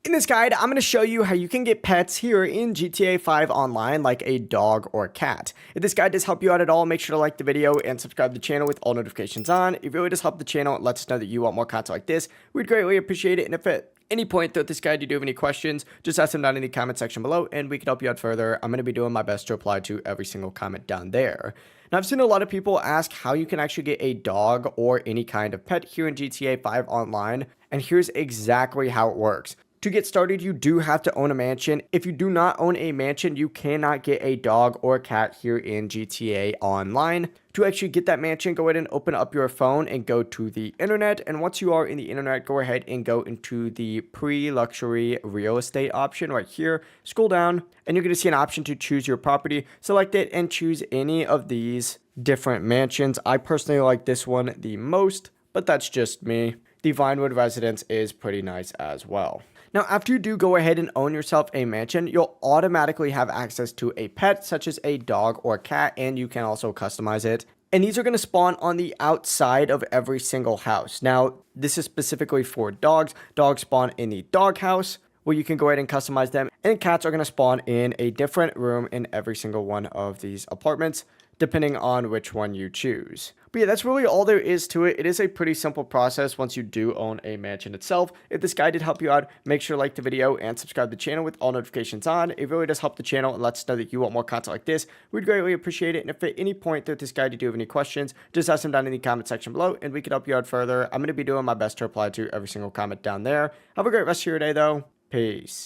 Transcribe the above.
In this guide, I'm going to show you how you can get pets here in GTA 5 Online, like a dog or cat. If this guide does help you out at all, make sure to like the video and subscribe to the channel with all notifications on. If it really does help the channel, it lets us know that you want more content like this. We'd greatly appreciate it. And if at any point throughout this guide you do have any questions, just ask them down in the comment section below and we can help you out further. I'm going to be doing my best to reply to every single comment down there. Now, I've seen a lot of people ask how you can actually get a dog or any kind of pet here in GTA 5 Online, and here's exactly how it works. To get started, you do have to own a mansion. If you do not own a mansion, you cannot get a dog or a cat here in GTA Online. To actually get that mansion, go ahead and open up your phone and go to the internet. And once you are in the internet, go ahead and go into the pre-luxury real estate option right here. Scroll down and you're going to see an option to choose your property. Select it and choose any of these different mansions. I personally like this one the most, but that's just me. The Vinewood residence is pretty nice as well. Now, after you do go ahead and own yourself a mansion, you'll automatically have access to a pet such as a dog or cat, and you can also customize it. And these are going to spawn on the outside of every single house. Now, this is specifically for dogs. Dogs spawn in the dog house, where you can go ahead and customize them. And cats are going to spawn in a different room in every single one of these apartments, depending on which one you choose. But yeah, that's really all there is to it. It is a pretty simple process once you do own a mansion itself. If this guide did help you out, make sure to like the video and subscribe to the channel with all notifications on. It really does help the channel and lets us know that you want more content like this. We'd greatly appreciate it. And if at any point through this guide you do have any questions, just ask them down in the comment section below and we can help you out further. I'm going to be doing my best to reply to every single comment down there. Have a great rest of your day though. Peace.